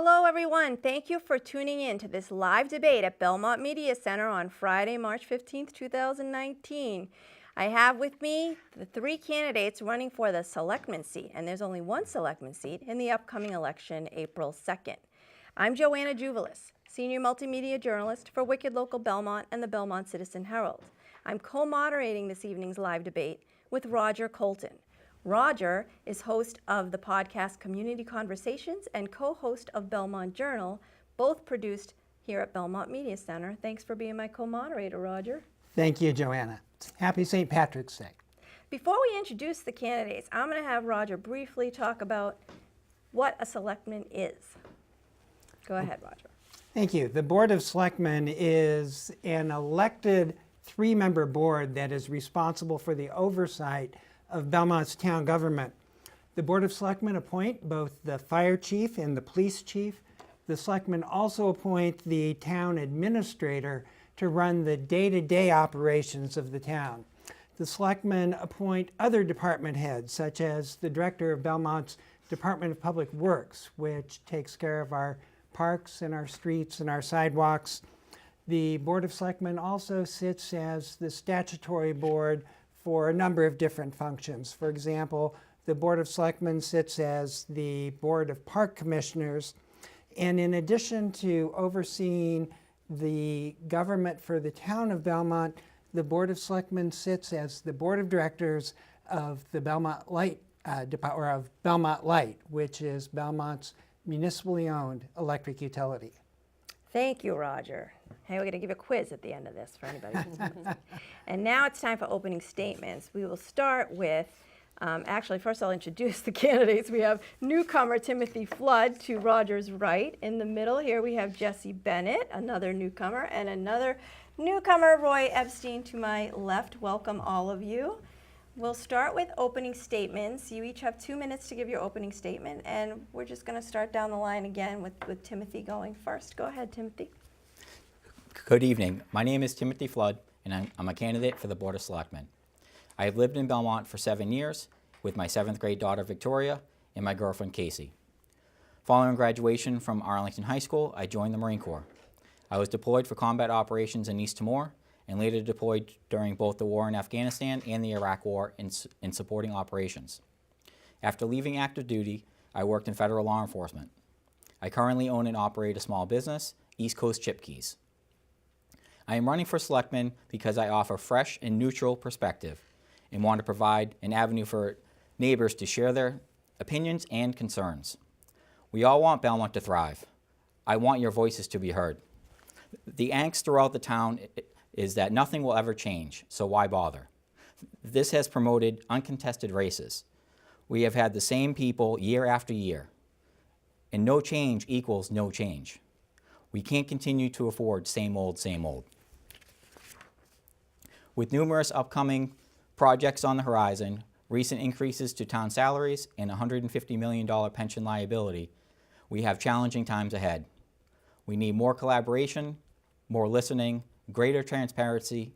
Hello, everyone. Thank you for tuning in to this live debate at Belmont Media Center on Friday, March 15th, 2019. I have with me the three candidates running for the selectman seat, and there's only one selectman seat in the upcoming election, April 2nd. I'm Joanna Juvelis, senior multimedia journalist for Wicked Local Belmont and the Belmont Citizen Herald. I'm co-moderating this evening's live debate with Roger Colton. Roger is host of the podcast Community Conversations and co-host of Belmont Journal, both produced here at Belmont Media Center. Thanks for being my co-moderator, Roger. Thank you, Joanna. Happy St. Patrick's Day. Before we introduce the candidates, I'm going to have Roger briefly talk about what a selectman is. Go ahead, Roger. Thank you. The Board of Selectmen is an elected three-member board that is responsible for the oversight of Belmont's town government. The Board of Selectmen appoint both the fire chief and the police chief. The selectmen also appoint the town administrator to run the day-to-day operations of the town. The selectmen appoint other department heads, such as the director of Belmont's Department of Public Works, which takes care of our parks and our streets and our sidewalks. The Board of Selectmen also sits as the statutory board for a number of different functions. For example, the Board of Selectmen sits as the Board of Park Commissioners, and in addition to overseeing the government for the town of Belmont, the Board of Selectmen sits as the Board of Directors of the Belmont Light, Belmont Light, which is Belmont's municipally owned electric utility. Thank you, Roger. Hey, we're going to give a quiz at the end of this for anybody. And now it's time for opening statements. We will start with, actually, first I'll introduce the candidates. We have newcomer Timothy Flood to Roger's right. In the middle here we have Jessie Bennett, another newcomer, and another newcomer, Roy Epstein, to my left. Welcome, all of you. We'll start with opening statements. You each have 2 minutes to give your opening statement, and we're just going to start down the line again with Timothy going first. Go ahead, Timothy. Good evening. My name is Timothy Flood, and I'm a candidate for the Board of Selectmen. I have lived in Belmont for 7 years with my 7th grade daughter, Victoria, and my girlfriend, Casey. Following graduation from Arlington High School, I joined the Marine Corps. I was deployed for combat operations in East Timor, and later deployed during both the war in Afghanistan and the Iraq War in supporting operations. After leaving active duty, I worked in federal law enforcement. I currently own and operate a small business, East Coast Chip Keys. I am running for selectman because I offer fresh and neutral perspective and want to provide an avenue for neighbors to share their opinions and concerns. We all want Belmont to thrive. I want your voices to be heard. The angst throughout the town is that nothing will ever change, so why bother? This has promoted uncontested races. We have had the same people year after year, and no change equals no change. We can't continue to afford same old, same old. With numerous upcoming projects on the horizon, recent increases to town salaries, and $150 million pension liability, we have challenging times ahead. We need more collaboration, more listening, greater transparency,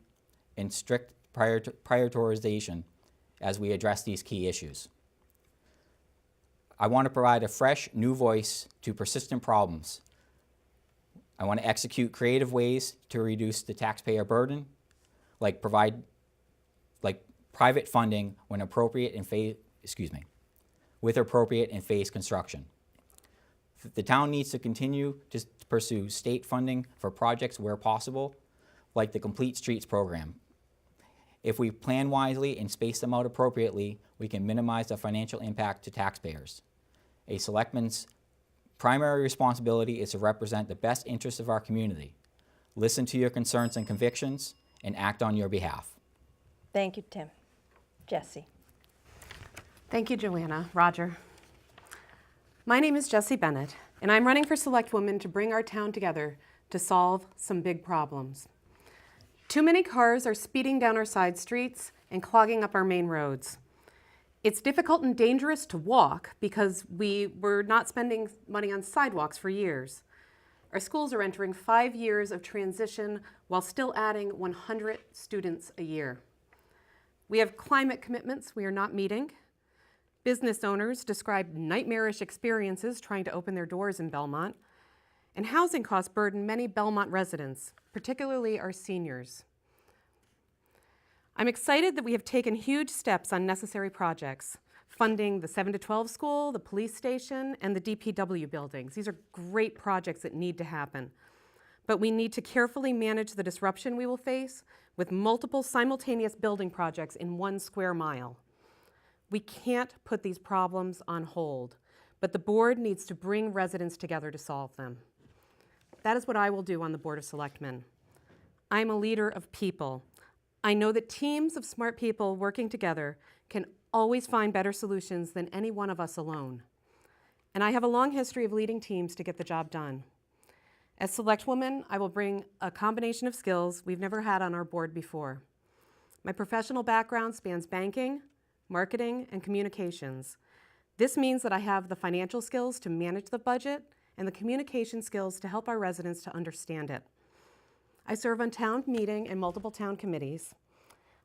and strict prioritization as we address these key issues. I want to provide a fresh, new voice to persistent problems. I want to execute creative ways to reduce the taxpayer burden, like private funding when appropriate and with appropriate and phased construction. The town needs to continue to pursue state funding for projects where possible, like the Complete Streets program. If we plan wisely and space them out appropriately, we can minimize the financial impact to taxpayers. A selectman's primary responsibility is to represent the best interests of our community, listen to your concerns and convictions, and act on your behalf. Thank you, Tim. Jessie. Thank you, Joanna. Roger. My name is Jessie Bennett, and I'm running for Selectwoman to bring our town together to solve some big problems. Too many cars are speeding down our side streets and clogging up our main roads. It's difficult and dangerous to walk because we were not spending money on sidewalks for years. Our schools are entering 5 years of transition while still adding 100 students a year. We have climate commitments we are not meeting. Business owners describe nightmarish experiences trying to open their doors in Belmont. And housing costs burden many Belmont residents, particularly our seniors. I'm excited that we have taken huge steps on necessary projects, funding the 7 to 12 school, the police station, and the DPW buildings. These are great projects that need to happen. But we need to carefully manage the disruption we will face with multiple simultaneous building projects in 1 square mile. We can't put these problems on hold, but the board needs to bring residents together to solve them. That is what I will do on the Board of Selectmen. I'm a leader of people. I know that teams of smart people working together can always find better solutions than any one of us alone. And I have a long history of leading teams to get the job done. As Selectwoman, I will bring a combination of skills we've never had on our board before. My professional background spans banking, marketing, and communications. This means that I have the financial skills to manage the budget and the communication skills to help our residents to understand it. I serve on town meeting and multiple town committees.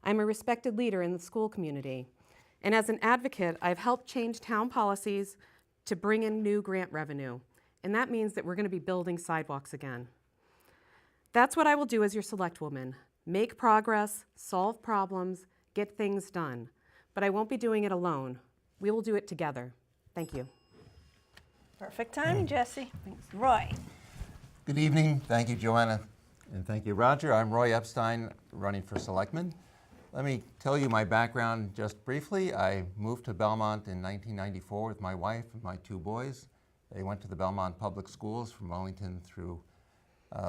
I'm a respected leader in the school community. And as an advocate, I've helped change town policies to bring in new grant revenue. And that means that we're going to be building sidewalks again. That's what I will do as your Selectwoman. Make progress, solve problems, get things done. But I won't be doing it alone. We will do it together. Thank you. Perfect timing, Jessie. Roy. Good evening. Thank you, Joanna. And thank you, Roger. I'm Roy Epstein, running for Selectman. Let me tell you my background just briefly. I moved to Belmont in 1994 with my wife and my 2 boys. They went to the Belmont Public Schools from Wellington through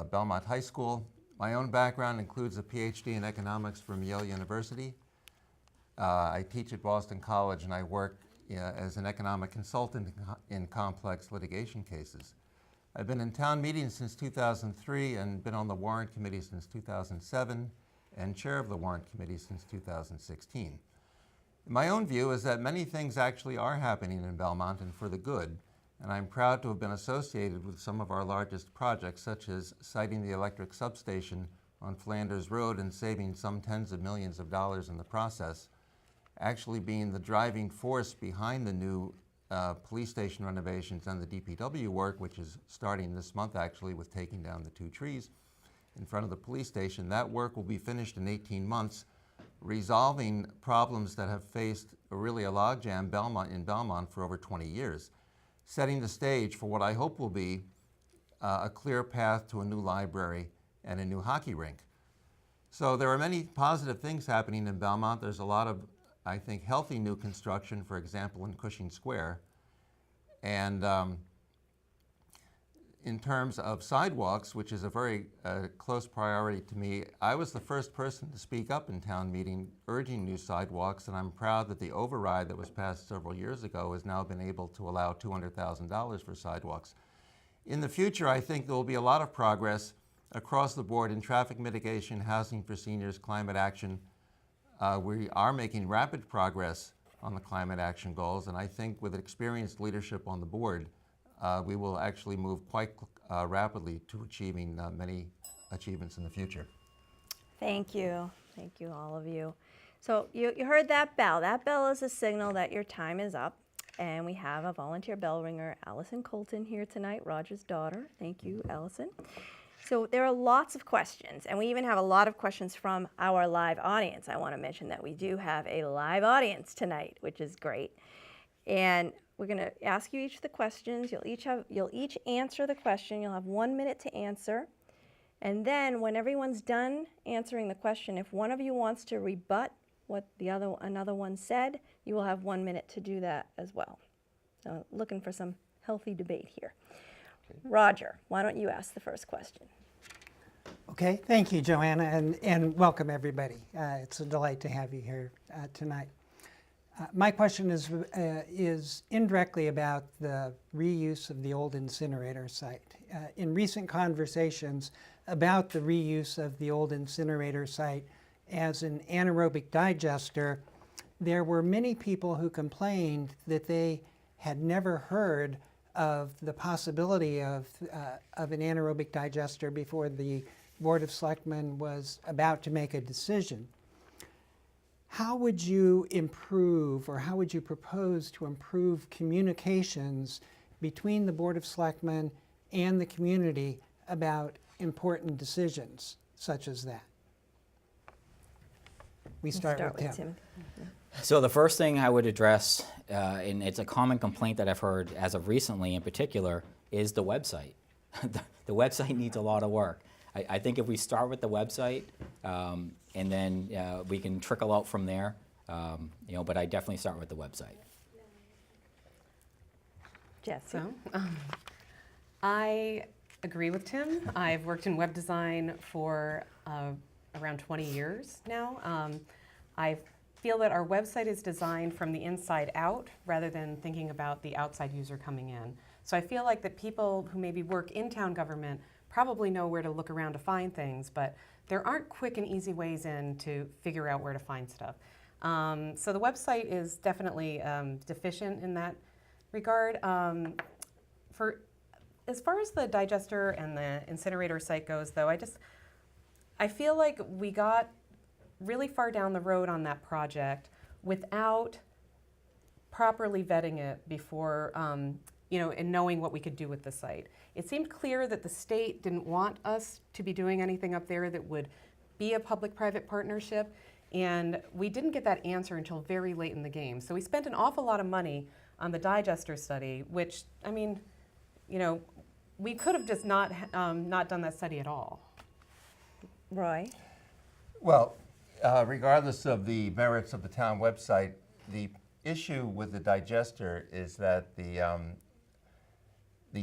Belmont High School. My own background includes a PhD in economics from Yale University. I teach at Boston College, and I work as an economic consultant in complex litigation cases. I've been in town meetings since 2003 and been on the warrant committee since 2007 and chair of the warrant committee since 2016. My own view is that many things actually are happening in Belmont and for the good, and I'm proud to have been associated with some of our largest projects, such as siting the electric substation on Flanders Road and saving some tens of millions of dollars in the process, actually being the driving force behind the new police station renovations and the DPW work, which is starting this month actually with taking down the 2 trees in front of the police station. That work will be finished in 18 months, resolving problems that have faced really a logjam in Belmont for over 20 years, setting the stage for what I hope will be a clear path to a new library and a new hockey rink. So there are many positive things happening in Belmont. There's a lot of, I think, healthy new construction, for example, in Cushing Square. And in terms of sidewalks, which is a very close priority to me, I was the first person to speak up in town meeting urging new sidewalks, and I'm proud that the override that was passed several years ago has now been able to allow $200,000 for sidewalks. In the future, I think there will be a lot of progress across the board in traffic mitigation, housing for seniors, climate action. We are making rapid progress on the climate action goals, and I think with experienced leadership on the board, we will actually move quite rapidly to achieving many achievements in the future. Thank you. Thank you, all of you. So you heard that bell. That bell is a signal that your time is up. And we have a volunteer bell ringer, Allison Colton, here tonight, Roger's daughter. Thank you, Allison. So there are lots of questions, and we even have a lot of questions from our live audience. I want to mention that we do have a live audience tonight, which is great. And we're going to ask you each the questions. You'll each answer the question. You'll have 1 minute to answer. And then when everyone's done answering the question, if one of you wants to rebut what another one said, you will have 1 minute to do that as well. So looking for some healthy debate here. Okay. Roger, why don't you ask the first question? Okay, thank you, Joanna, and welcome everybody. It's a delight to have you here tonight. My question is indirectly about the reuse of the old incinerator site. In recent conversations about the reuse of the old incinerator site as an anaerobic digester, there were many people who complained that they had never heard of the possibility of an anaerobic digester before the Board of Selectmen was about to make a decision. how would you improve, or how would you propose to improve communications between the Board of Selectmen and the community about important decisions such as that? We start with Tim. So the first thing I would address, and it's a common complaint that I've heard as of recently in particular, is the website. The website needs a lot of work. I think if we start with the website, and then we can trickle out from there, but I definitely start with the website. Jessie. So, I agree with Tim. I've worked in web design for around 20 years now. I feel that our website is designed from the inside out rather than thinking about the outside user coming in. So I feel like that people who maybe work in town government probably know where to look around to find things, but there aren't quick and easy ways in to figure out where to find stuff. So the website is definitely deficient in that regard. As far as the digester and the incinerator site goes, though, I feel like we got really far down the road on that project without properly vetting it before, and knowing what we could do with the site. It seemed clear that the state didn't want us to be doing anything up there that would be a public-private partnership, and we didn't get that answer until very late in the game. So we spent an awful lot of money on the digester study, which, we could have just not done that study at all. Roy. Well, regardless of the merits of the town website, the issue with the digester is that the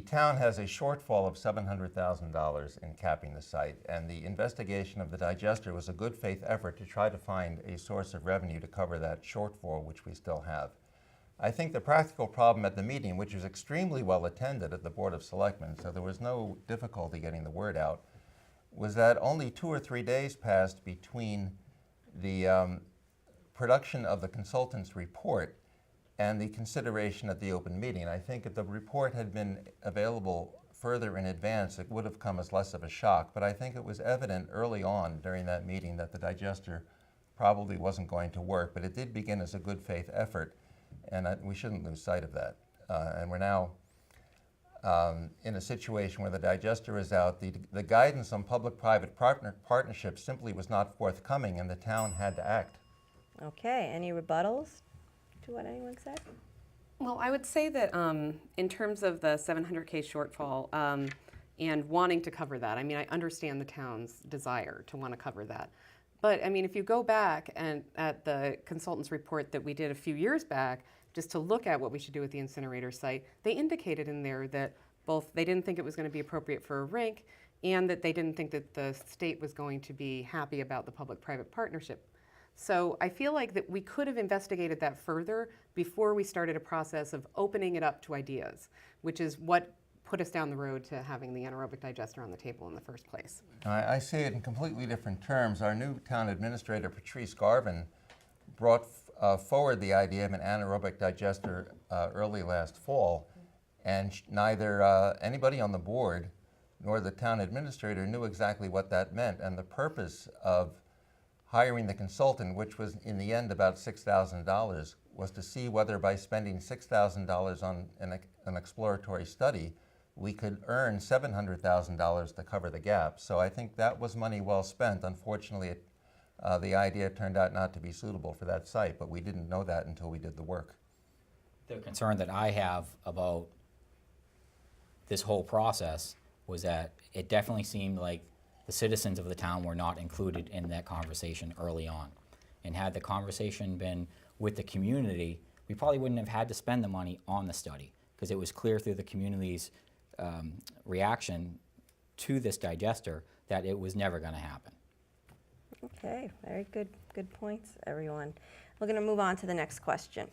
town has a shortfall of $700,000 in capping the site, and the investigation of the digester was a good faith effort to try to find a source of revenue to cover that shortfall, which we still have. I think the practical problem at the meeting, which was extremely well attended at the Board of Selectmen, so there was no difficulty getting the word out, was that only 2 or 3 days passed between the production of the consultant's report and the consideration at the open meeting. I think if the report had been available further in advance, it would have come as less of a shock. But I think it was evident early on during that meeting that the digester probably wasn't going to work, but it did begin as a good faith effort, and we shouldn't lose sight of that. And we're now in a situation where the digester is out. The guidance on public-private partnerships simply was not forthcoming, and the town had to act. Okay, any rebuttals to what anyone said? Well, I would say that in terms of the 700K shortfall and wanting to cover that, I understand the town's desire to want to cover that. But if you go back and at the consultant's report that we did a few years back, just to look at what we should do with the incinerator site, they indicated in there that both they didn't think it was going to be appropriate for a rink and that they didn't think that the state was going to be happy about the public-private partnership. So I feel like that we could have investigated that further before we started a process of opening it up to ideas, which is what put us down the road to having the anaerobic digester on the table in the first place. I see it in completely different terms. Our new town administrator, Patrice Garvin, brought forward the idea of an anaerobic digester early last fall, and neither anybody on the board nor the town administrator knew exactly what that meant. And the purpose of hiring the consultant, which was in the end about $6,000, was to see whether by spending $6,000 on an exploratory study, we could earn $700,000 to cover the gap. So I think that was money well spent. Unfortunately, the idea turned out not to be suitable for that site, but we didn't know that until we did the work. The concern that I have about this whole process was that it definitely seemed like the citizens of the town were not included in that conversation early on. And had the conversation been with the community, we probably wouldn't have had to spend the money on the study, because it was clear through the community's reaction to this digester that it was never going to happen. Okay, very good points, everyone. We're going to move on to the next question.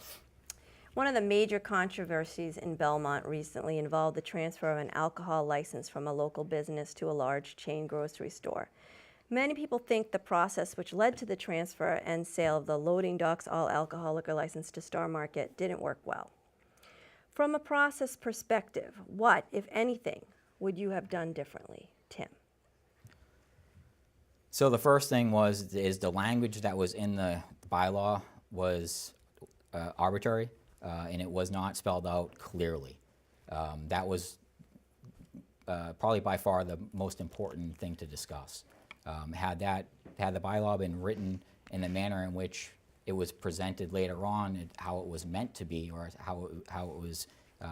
One of the major controversies in Belmont recently involved the transfer of an alcohol license from a local business to a large chain grocery store. Many people think the process which led to the transfer and sale of the loading docks all alcohol liquor license to Star Market didn't work well. From a process perspective, what, if anything, would you have done differently, Tim? So the first thing is the language that was in the bylaw was arbitrary, and it was not spelled out clearly. That was probably by far the most important thing to discuss. Had the bylaw been written in the manner in which it was presented later on, how it was meant to be, or how it was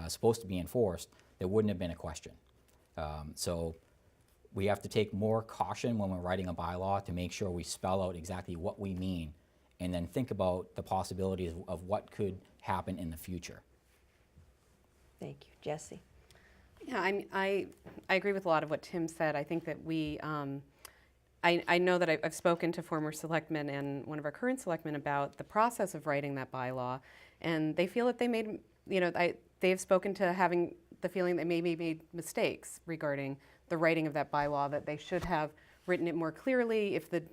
supposed to be enforced, there wouldn't have been a question. So we have to take more caution when we're writing a bylaw to make sure we spell out exactly what we mean, and then think about the possibilities of what could happen in the future. Thank you. Jessie? Yeah, I agree with a lot of what Tim said. I think that I know that I've spoken to former selectmen and one of our current selectmen about the process of writing that bylaw, and they feel that they made, they've spoken to having the feeling they maybe made mistakes regarding the writing of that bylaw, that they should have written it more clearly if the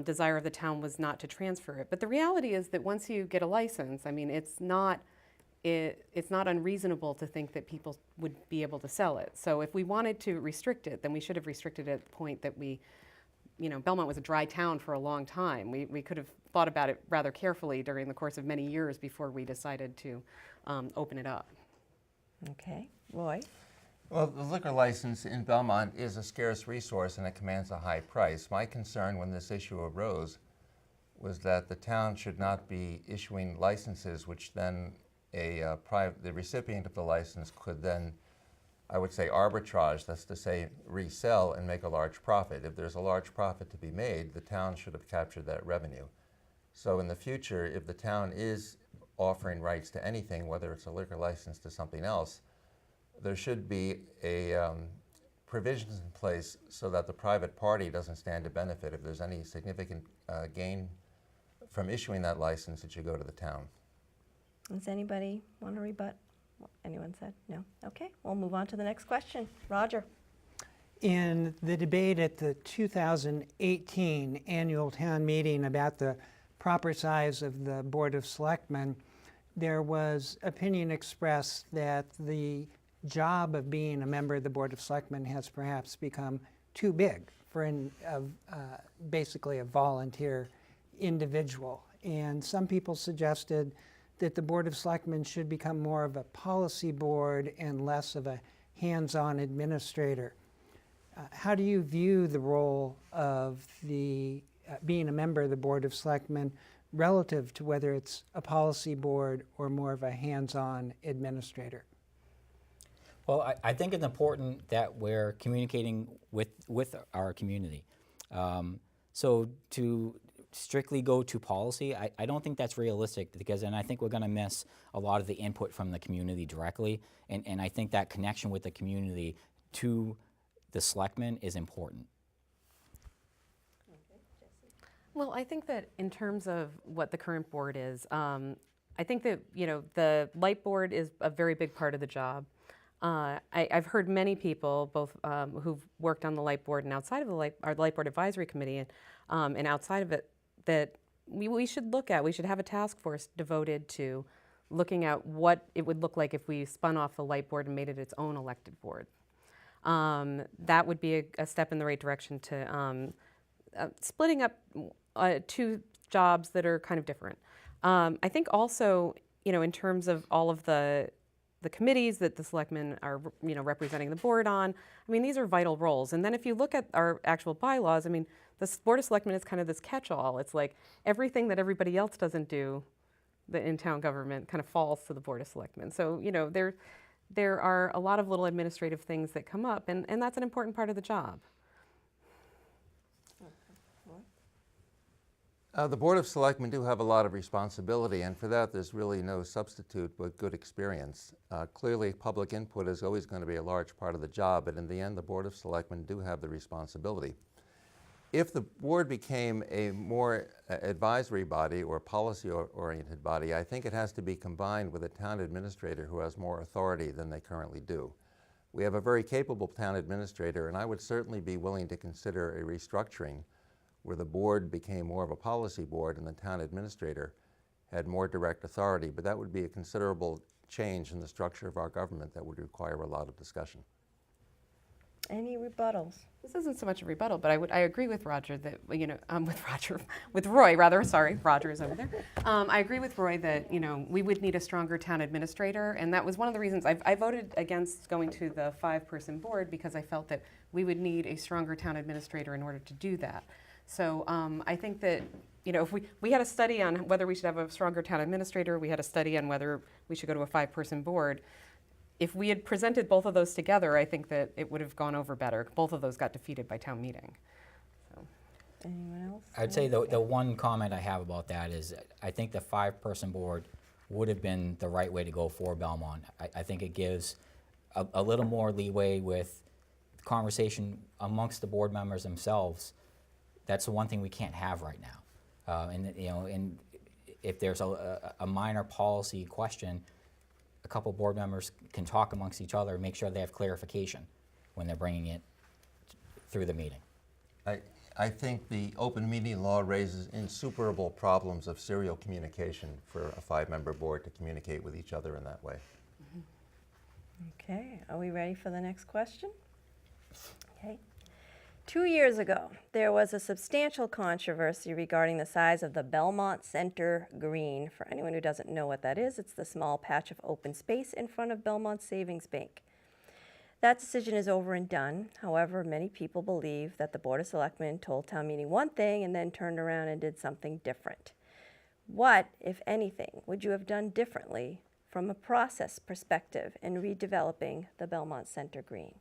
desire of the town was not to transfer it. But the reality is that once you get a license, I mean, it's not unreasonable to think that people would be able to sell it. So if we wanted to restrict it, then we should have restricted it at the point that Belmont was a dry town for a long time. We could have thought about it rather carefully during the course of many years before we decided to open it up. Okay. Roy? Well, the liquor license in Belmont is a scarce resource and it commands a high price. My concern when this issue arose was that the town should not be issuing licenses which then the recipient of the license could then, I would say, arbitrage, that's to say, resell and make a large profit. If there's a large profit to be made, the town should have captured that revenue. So in the future, if the town is offering rights to anything, whether it's a liquor license to something else, there should be provisions in place so that the private party doesn't stand to benefit. If there's any significant gain from issuing that license, it should go to the town. Does anybody want to rebut what anyone said? No? Okay, we'll move on to the next question. Roger? In the debate at the 2018 annual town meeting about the proper size of the Board of Selectmen, there was opinion expressed that the job of being a member of the Board of Selectmen has perhaps become too big for basically a volunteer individual. And some people suggested that the Board of Selectmen should become more of a policy board and less of a hands-on administrator. How do you view the role of being a member of the Board of Selectmen relative to whether it's a policy board or more of a hands-on administrator? Well, I think it's important that we're communicating with our community. So to strictly go to policy, I don't think that's realistic, because then I think we're going to miss a lot of the input from the community directly, and I think that connection with the community to the selectmen is important. Well, I think that in terms of what the current board is, I think that the light board is a very big part of the job. I've heard many people, both who've worked on the light board and outside of our light board advisory committee, and outside of it, that we should have a task force devoted to looking at what it would look like if we spun off the light board and made it its own elected board. That would be a step in the right direction to splitting up two jobs that are kind of different. I think also, in terms of all of the committees that the selectmen are, representing the board on, these are vital roles. And then if you look at our actual bylaws, the Board of Selectmen is kind of this catch-all. It's like everything that everybody else doesn't do in town government kind of falls to the Board of Selectmen. So, there are a lot of little administrative things that come up, and that's an important part of the job. The Board of Selectmen do have a lot of responsibility, and for that there's really no substitute but good experience. Clearly, public input is always going to be a large part of the job, but in the end the Board of Selectmen do have the responsibility. If the board became a more advisory body or policy-oriented body, I think it has to be combined with a town administrator who has more authority than they currently do. We have a very capable town administrator, and I would certainly be willing to consider a restructuring where the board became more of a policy board and the town administrator had more direct authority, but that would be a considerable change in the structure of our government that would require a lot of discussion. Any rebuttals? This isn't so much a rebuttal, but I agree with Roger that, with Roy rather, sorry, Roger is over there. I agree with Roy that, we would need a stronger town administrator, and that was one of the reasons I voted against going to the 5-person board, because I felt that we would need a stronger town administrator in order to do that. So I think that, if we had a study on whether we should have a stronger town administrator, we had a study on whether we should go to a 5-person board. If we had presented both of those together, I think that it would have gone over better. Both of those got defeated by town meeting. So. Anyone else? I'd say the one comment I have about that is I think the 5-person board would have been the right way to go for Belmont. I think it gives a little more leeway with conversation amongst the board members themselves. That's the one thing we can't have right now. And if there's a minor policy question, a couple board members can talk amongst each other and make sure they have clarification when they're bringing it through the meeting. I think the open meeting law raises insuperable problems of serial communication for a 5-member board to communicate with each other in that way. Okay, are we ready for the next question? Okay. 2 years ago, there was a substantial controversy regarding the size of the Belmont Center Green. For anyone who doesn't know what that is, it's the small patch of open space in front of Belmont Savings Bank. That decision is over and done. However, many people believe that the Board of Selectmen told town meeting one thing and then turned around and did something different. What, if anything, would you have done differently from a process perspective in redeveloping the Belmont Center Green?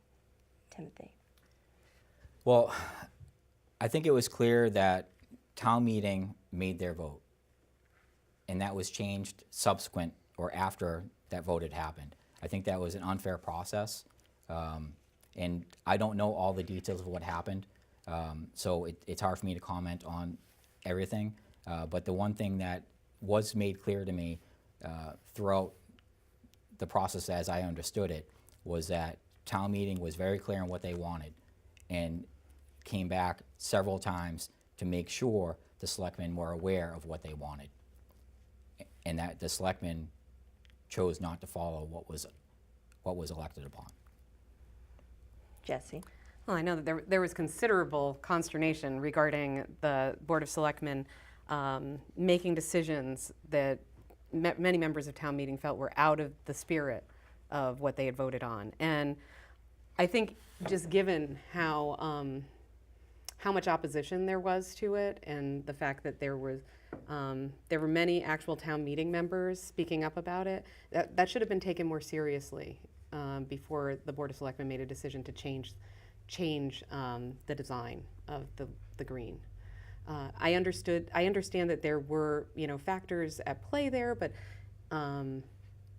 Timothy. Well, I think it was clear that town meeting made their vote, and that was changed subsequent or after that vote had happened. I think that was an unfair process, and I don't know all the details of what happened, so it's hard for me to comment on everything, but the one thing that was made clear to me throughout the process as I understood it was that town meeting was very clear on what they wanted, and came back several times to make sure the selectmen were aware of what they wanted, and that the selectmen chose not to follow what was elected upon. Jessie. Well, I know that there was considerable consternation regarding the Board of Selectmen making decisions that many members of town meeting felt were out of the spirit of what they had voted on. And I think just given how much opposition there was to it, and the fact that there were many actual town meeting members speaking up about it, that should have been taken more seriously before the Board of Selectmen made a decision to change the design of the green. I understand that there were factors at play there, but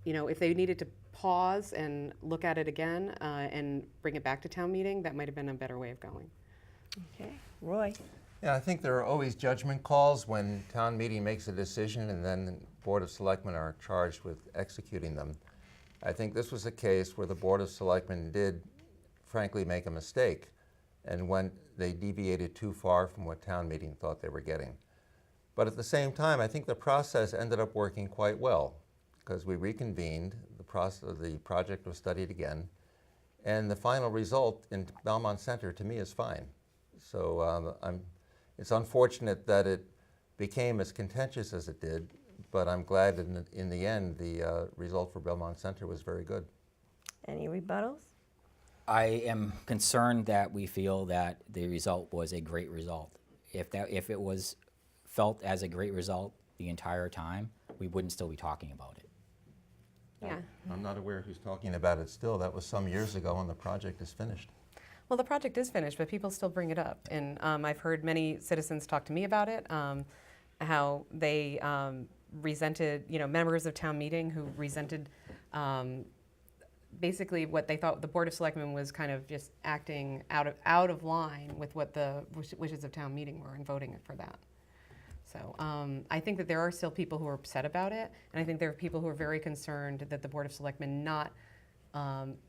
if they needed to pause and look at it again and bring it back to town meeting, that might have been a better way of going. Okay, Roy. Yeah, I think there are always judgment calls when town meeting makes a decision and then the Board of Selectmen are charged with executing them. I think this was a case where the Board of Selectmen did, frankly, make a mistake, and when they deviated too far from what town meeting thought they were getting. But at the same time, I think the process ended up working quite well, because we reconvened, the project was studied again, and the final result in Belmont Center, to me, is fine. So it's unfortunate that it became as contentious as it did, but I'm glad in the end the result for Belmont Center was very good. Any rebuttals? I am concerned that we feel that the result was a great result. If it was felt as a great result the entire time, we wouldn't still be talking about it. Yeah. I'm not aware who's talking about it still. That was some years ago and the project is finished. Well, the project is finished, but people still bring it up. And I've heard many citizens talk to me about it, how they resented, members of town meeting who resented basically what they thought the Board of Selectmen was kind of just acting out of line with what the wishes of town meeting were and voting for that. So I think that there are still people who are upset about it, and I think there are people who are very concerned that the Board of Selectmen not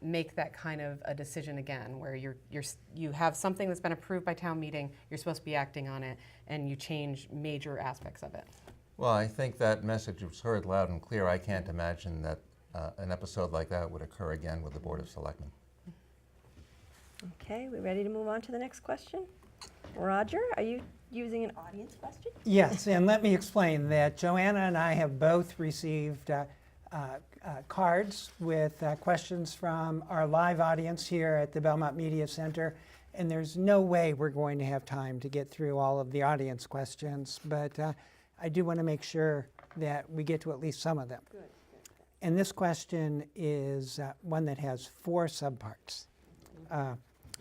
make that kind of a decision again, where you have something that's been approved by town meeting, you're supposed to be acting on it, and you change major aspects of it. Well, I think that message was heard loud and clear. I can't imagine that an episode like that would occur again with the Board of Selectmen. Okay, we ready to move on to the next question? Roger, are you using an audience question? Yes, and let me explain that Joanna and I have both received cards with questions from our live audience here at the Belmont Media Center, and there's no way we're going to have time to get through all of the audience questions, but I do want to make sure that we get to at least some of them. Good. And this question is one that has 4 subparts,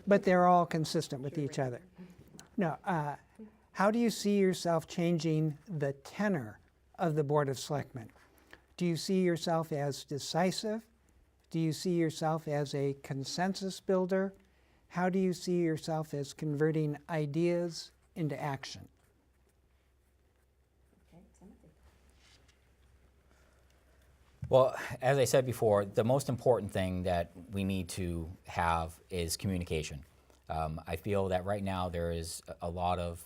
but they're all consistent with each other. No, how do you see yourself changing the tenor of the Board of Selectmen? Do you see yourself as decisive? Do you see yourself as a consensus builder? How do you see yourself as converting ideas into action? Okay, Timothy. Well, as I said before, the most important thing that we need to have is communication. I feel that right now there is a lot of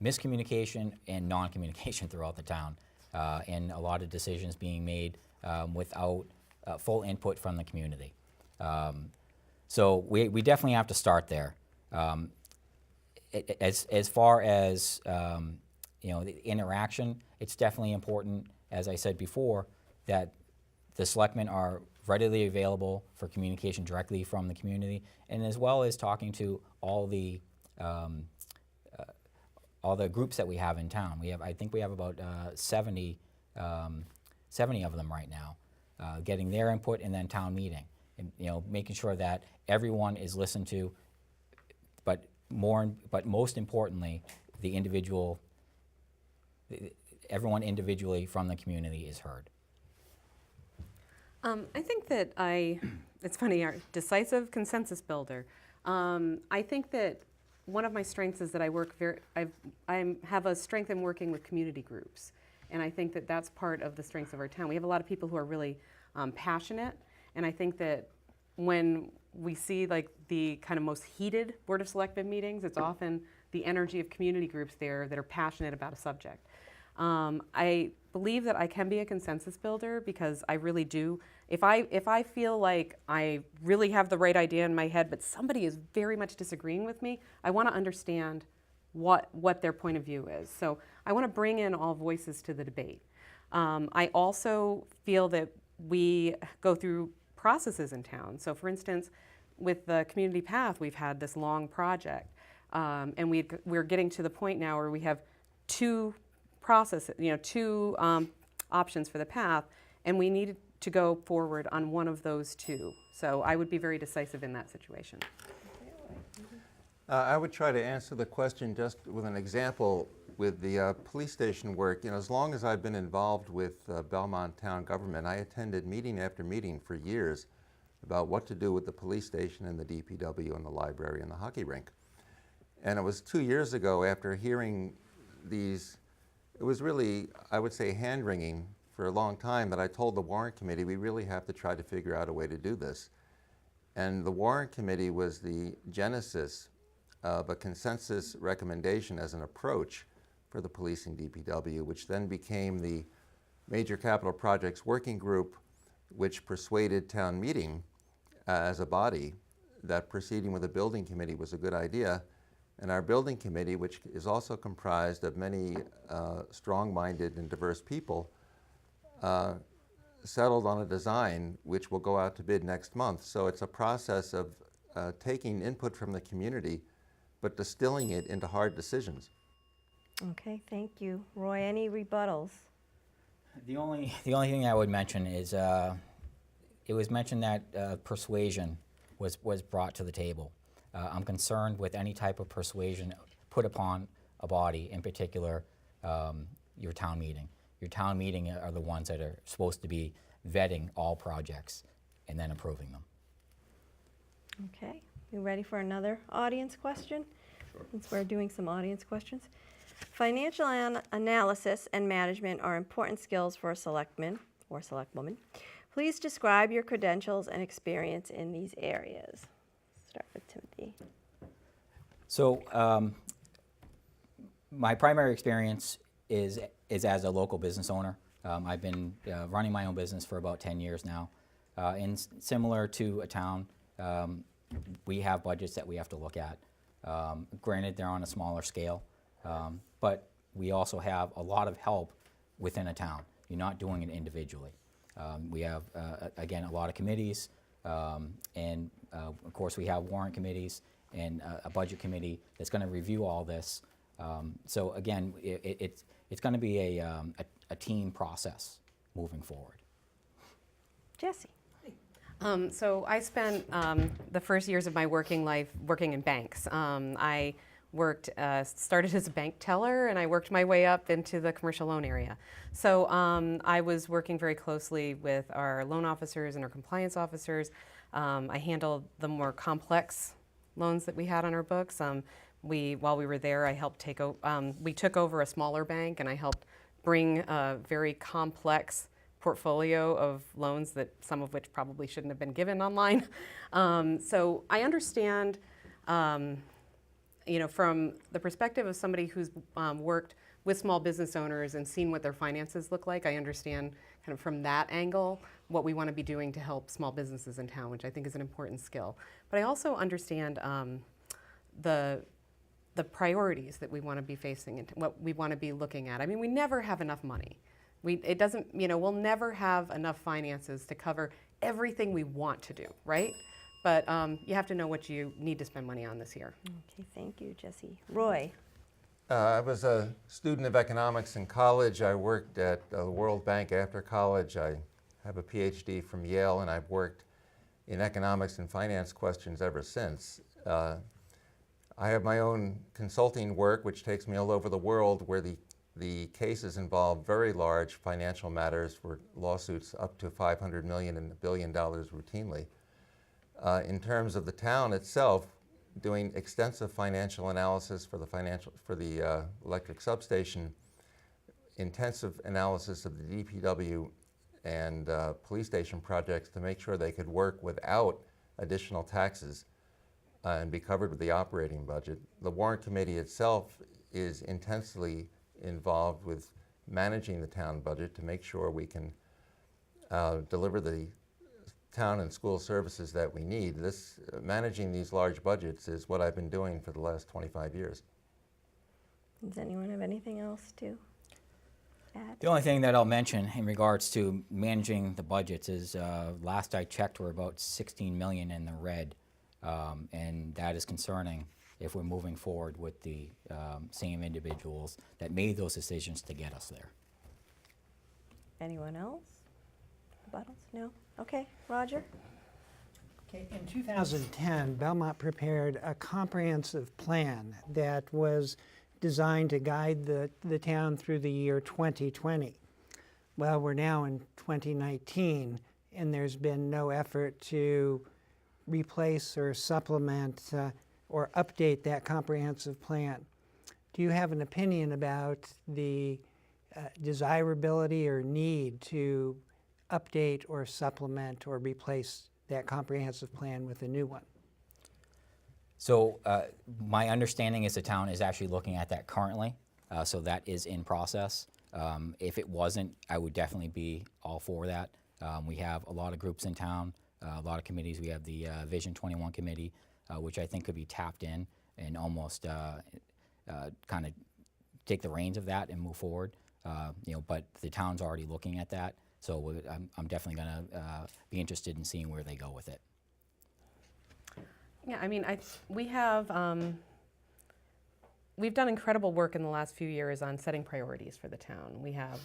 miscommunication and non-communication throughout the town, and a lot of decisions being made without full input from the community. So we definitely have to start there. As far as the interaction, it's definitely important, as I said before, that the selectmen are readily available for communication directly from the community, and as well as talking to all the groups that we have in town. I think we have about 70 of them right now, getting their input, and then town meeting, and making sure that everyone is listened to, but most importantly, everyone individually from the community is heard. I think that it's funny, our decisive consensus builder. I think that one of my strengths is that I have a strength in working with community groups. And I think that that's part of the strengths of our town. We have a lot of people who are really passionate. And I think that when we see like the kind of most heated Board of Selectmen meetings, it's often the energy of community groups there that are passionate about a subject. I believe that I can be a consensus builder because I really do. If I feel like I really have the right idea in my head, but somebody is very much disagreeing with me, I want to understand what their point of view is. So I want to bring in all voices to the debate. I also feel that we go through processes in town. So for instance, with the community path, we've had this long project, and we're getting to the point now where we have 2 processes, 2 options for the path, and we needed to go forward on one of those 2. So I would be very decisive in that situation. I would try to answer the question just with an example with the police station work. As long as I've been involved with Belmont town government, I attended meeting after meeting for years about what to do with the police station and the DPW and the library and the hockey rink. And it was 2 years ago, after hearing these, it was really, I would say, hand-wringing for a long time, that I told the warrant committee we really have to try to figure out a way to do this. And the warrant committee was the genesis of a consensus recommendation as an approach for the police and DPW, which then became the Major Capital Projects Working Group, which persuaded town meeting as a body that proceeding with a building committee was a good idea. And our building committee, which is also comprised of many strong-minded and diverse people, settled on a design which will go out to bid next month. So it's a process of taking input from the community, but distilling it into hard decisions. Okay, thank you. Roy, any rebuttals? The only thing I would mention is it was mentioned that persuasion was brought to the table. I'm concerned with any type of persuasion put upon a body, in particular your town meeting. Your town meeting are the ones that are supposed to be vetting all projects and then approving them. Okay, you ready for another audience question? Sure. Since we're doing some audience questions. Financial analysis and management are important skills for a selectman or selectwoman. Please describe your credentials and experience in these areas. Start with Timothy. So my primary experience is as a local business owner. I've been running my own business for about 10 years now. And similar to a town, we have budgets that we have to look at. Granted, they're on a smaller scale, but we also have a lot of help within a town. You're not doing it individually. We have, again, a lot of committees, and of course we have warrant committees and a budget committee that's going to review all this. So again, it's going to be a team process moving forward. Jessie. So I spent the first years of my working life working in banks. I started as a bank teller, and I worked my way up into the commercial loan area. So I was working very closely with our loan officers and our compliance officers. I handled the more complex loans that we had on our books. While we were there, I helped we took over a smaller bank, and I helped bring a very complex portfolio of loans that some of which probably shouldn't have been given online. So I understand, from the perspective of somebody who's worked with small business owners and seen what their finances look like, I understand kind of from that angle what we want to be doing to help small businesses in town, which I think is an important skill. But I also understand the priorities that we want to be facing and what we want to be looking at. I mean, we never have enough money. We'll never have enough finances to cover everything we want to do, right? But you have to know what you need to spend money on this year. Okay, thank you, Jessie. Roy. I was a student of economics in college. I worked at the World Bank after college. I have a PhD from Yale, and I've worked in economics and finance questions ever since. I have my own consulting work, which takes me all over the world, where the cases involve very large financial matters for lawsuits up to $500 million and $1 billion routinely. In terms of the town itself, doing extensive financial analysis for the electric substation, intensive analysis of the DPW and police station projects to make sure they could work without additional taxes and be covered with the operating budget. The warrant committee itself is intensely involved with managing the town budget to make sure we can deliver the town and school services that we need. Managing these large budgets is what I've been doing for the last 25 years. Does anyone have anything else to add? The only thing that I'll mention in regards to managing the budgets is last I checked, we're about 16 million in the red, and that is concerning if we're moving forward with the same individuals that made those decisions to get us there. Anyone else? Rebuttals? No? Okay, Roger? Okay, in 2010, Belmont prepared a comprehensive plan that was designed to guide the town through the year 2020. Well, we're now in 2019, and there's been no effort to replace or supplement or update that comprehensive plan. Do you have an opinion about the desirability or need to update or supplement or replace that comprehensive plan with a new one? So my understanding is the town is actually looking at that currently, so that is in process. If it wasn't, I would definitely be all for that. We have a lot of groups in town, a lot of committees. We have the Vision 21 committee, which I think could be tapped in and almost kind of take the reins of that and move forward. But the town's already looking at that, so I'm definitely going to be interested in seeing where they go with it. Yeah, I mean, we've done incredible work in the last few years on setting priorities for the town. We have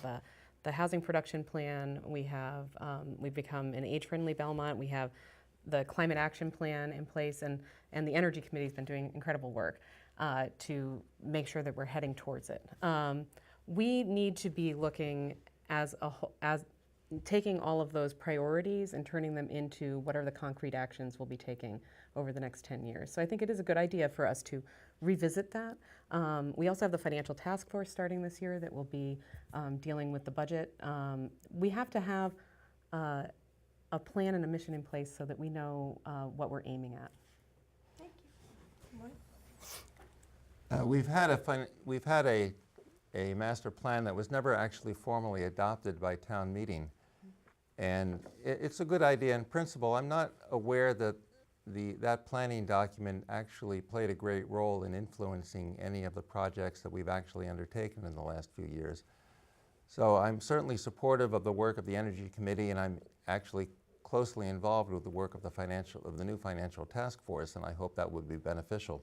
the housing production plan. We've become an age-friendly Belmont. We have the climate action plan in place, and the energy committee's been doing incredible work to make sure that we're heading towards it. We need to be looking as taking all of those priorities and turning them into what are the concrete actions we'll be taking over the next 10 years. So I think it is a good idea for us to revisit that. We also have the financial task force starting this year that will be dealing with the budget. We have to have a plan and a mission in place so that we know what we're aiming at. Thank you. We've had a master plan that was never actually formally adopted by town meeting. And it's a good idea in principle. I'm not aware that that planning document actually played a great role in influencing any of the projects that we've actually undertaken in the last few years. So I'm certainly supportive of the work of the Energy Committee, and I'm actually closely involved with the work of the new financial task force, and I hope that would be beneficial.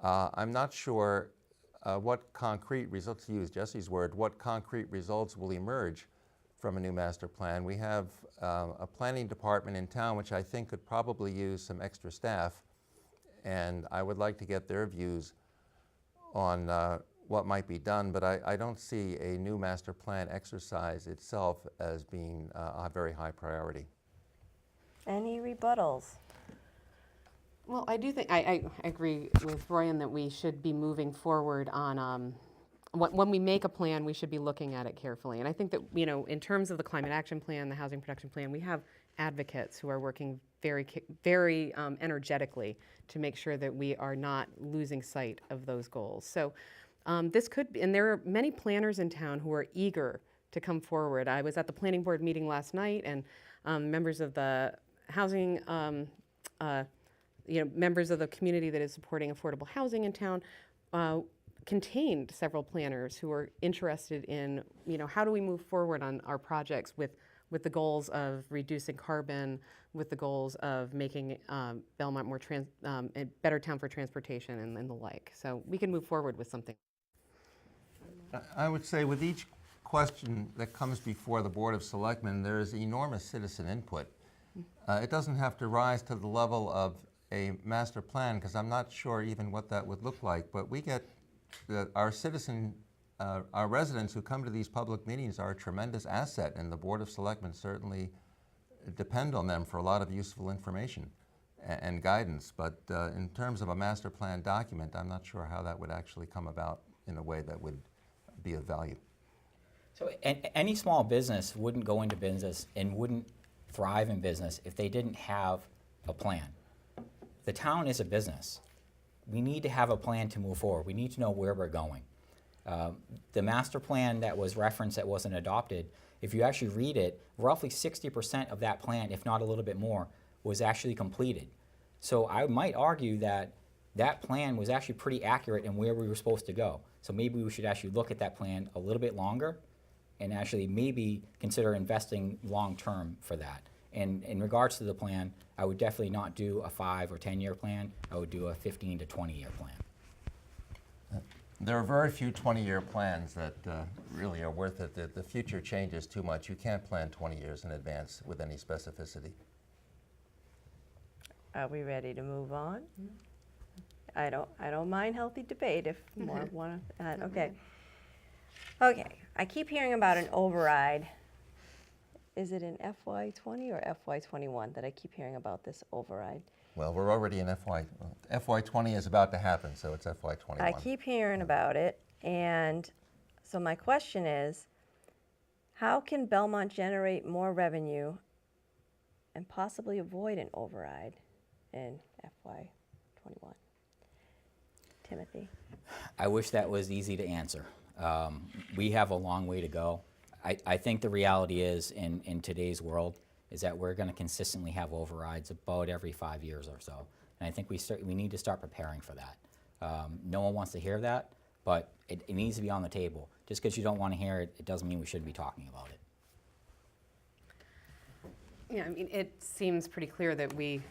I'm not sure what concrete results, to use Jessie's word, what concrete results will emerge from a new master plan. We have a planning department in town which I think could probably use some extra staff, and I would like to get their views on what might be done, but I don't see a new master plan exercise itself as being a very high priority. Any rebuttals? Well, I do think, I agree with Roy in that we should be moving forward on, when we make a plan, we should be looking at it carefully. And I think that, you know, in terms of the climate action plan, the housing production plan, we have advocates who are working very energetically to make sure that we are not losing sight of those goals. So this could be, and there are many planners in town who are eager to come forward. I was at the planning board meeting last night, and members of the housing, members of the community that is supporting affordable housing in town contained several planners who are interested in, you know, how do we move forward on our projects with the goals of reducing carbon, with the goals of making Belmont more a better town for transportation and the like. So we can move forward with something. I would say with each question that comes before the Board of Selectmen, there is enormous citizen input. It doesn't have to rise to the level of a master plan, because I'm not sure even what that would look like, but we get our residents who come to these public meetings are a tremendous asset, and the Board of Selectmen certainly depend on them for a lot of useful information and guidance. But in terms of a master plan document, I'm not sure how that would actually come about in a way that would be of value. So any small business wouldn't go into business and wouldn't thrive in business if they didn't have a plan. The town is a business. We need to have a plan to move forward. We need to know where we're going. The master plan that was referenced that wasn't adopted, if you actually read it, roughly 60% of that plan, if not a little bit more, was actually completed. So I might argue that that plan was actually pretty accurate in where we were supposed to go. So maybe we should actually look at that plan a little bit longer and actually maybe consider investing long-term for that. And in regards to the plan, I would definitely not do a 5 or 10 year plan. I would do a 15 to 20 year plan. There are very few 20-year plans that really are worth it. The future changes too much. You can't plan 20 years in advance with any specificity. Are we ready to move on? I don't mind healthy debate if more want to. Okay. Okay. I keep hearing about an override. Is it in FY20 or FY21 that I keep hearing about this override? Well, we're already in FY20 is about to happen, so it's FY21. I keep hearing about it, and so my question is, how can Belmont generate more revenue and possibly avoid an override in FY21? Timothy? I wish that was easy to answer. We have a long way to go. I think the reality is, in today's world, is that we're going to consistently have overrides about every 5 years or so. And I think we need to start preparing for that. No one wants to hear that, but it needs to be on the table. Just because you don't want to hear it, it doesn't mean we shouldn't be talking about it. Yeah, I mean, it seems pretty clear that we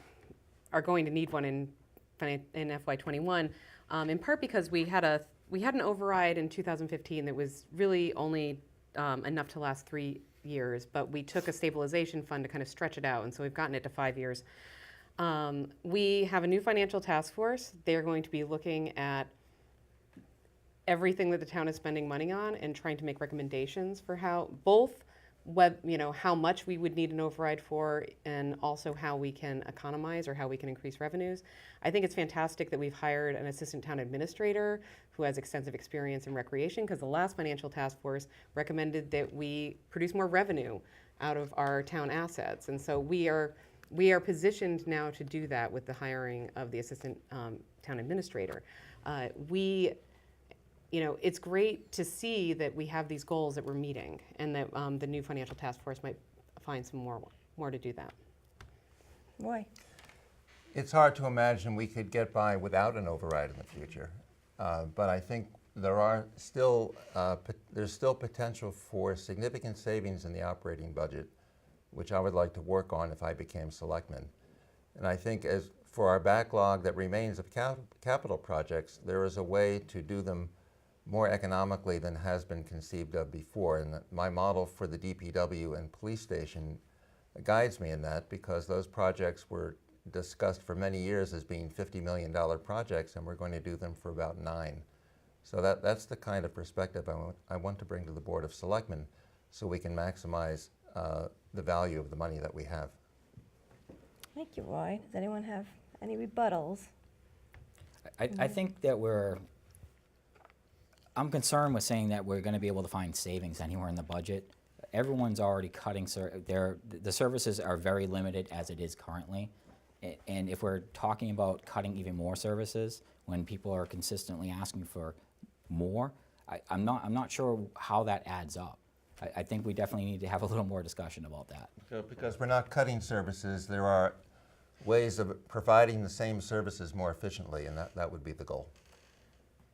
are going to need one in FY21, in part because we had an override in 2015 that was really only enough to last 3 years, but we took a stabilization fund to kind of stretch it out, and so we've gotten it to 5 years. We have a new financial task force. They're going to be looking at everything that the town is spending money on and trying to make recommendations for how how much we would need an override for, and also how we can economize or how we can increase revenues. I think it's fantastic that we've hired an assistant town administrator who has extensive experience in recreation, because the last financial task force recommended that we produce more revenue out of our town assets. And so we are positioned now to do that with the hiring of the assistant town administrator. It's great to see that we have these goals that we're meeting, and that the new financial task force might find some more to do that. Roy? It's hard to imagine we could get by without an override in the future, but I think there's still potential for significant savings in the operating budget, which I would like to work on if I became selectman. And I think as for our backlog that remains of capital projects, there is a way to do them more economically than has been conceived of before. And my model for the DPW and police station guides me in that, because those projects were discussed for many years as being $50 million projects, and we're going to do them for about 9. So that's the kind of perspective I want to bring to the Board of Selectmen, so we can maximize the value of the money that we have. Thank you, Roy. Does anyone have any rebuttals? I think that I'm concerned with saying that we're going to be able to find savings anywhere in the budget. Everyone's already cutting, the services are very limited as it is currently. And if we're talking about cutting even more services when people are consistently asking for more, I'm not sure how that adds up. I think we definitely need to have a little more discussion about that. So because we're not cutting services, there are ways of providing the same services more efficiently, and that would be the goal.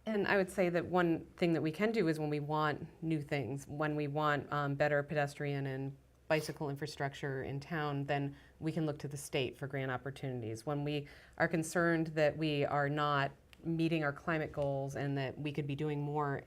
And I would say that one thing that we can do is when we want new things, when we want better pedestrian and bicycle infrastructure in town, then we can look to the state for grant opportunities. When we are concerned that we are not meeting our climate goals and that we could be doing more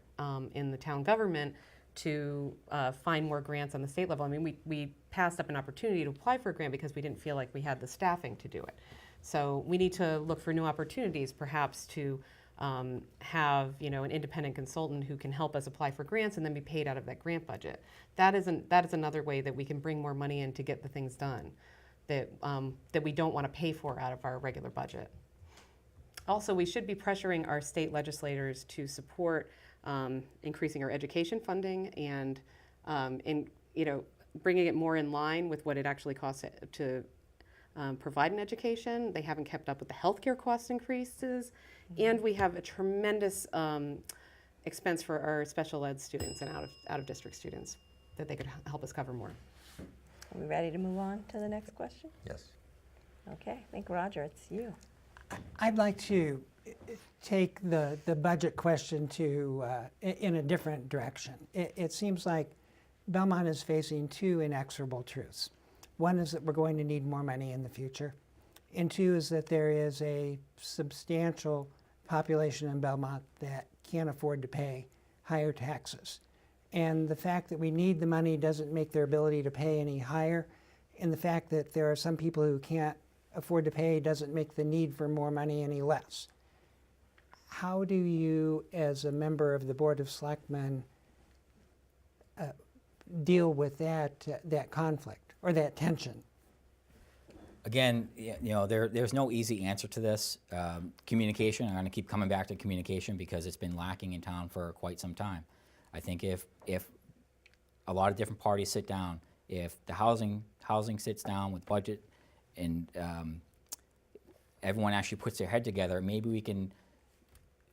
in the town government to find more grants on the state level. I mean, we passed up an opportunity to apply for a grant because we didn't feel like we had the staffing to do it. So we need to look for new opportunities, perhaps to have an independent consultant who can help us apply for grants and then be paid out of that grant budget. That is another way that we can bring more money in to get the things done that we don't want to pay for out of our regular budget. Also, we should be pressuring our state legislators to support increasing our education funding and bringing it more in line with what it actually costs to provide an education. They haven't kept up with the healthcare cost increases, and we have a tremendous expense for our special ed students and out of district students that they could help us cover more. Are we ready to move on to the next question? Yes. Okay, I think, Roger, it's you. I'd like to take the budget question to in a different direction. It seems like Belmont is facing two inexorable truths. One is that we're going to need more money in the future, and two is that there is a substantial population in Belmont that can't afford to pay higher taxes. And the fact that we need the money doesn't make their ability to pay any higher, and the fact that there are some people who can't afford to pay doesn't make the need for more money any less. How do you, as a member of the Board of Selectmen, deal with that conflict or that tension? Again, there's no easy answer to this. Communication, I'm going to keep coming back to communication because it's been lacking in town for quite some time. I think if a lot of different parties sit down, if the housing sits down with budget and everyone actually puts their head together, maybe we can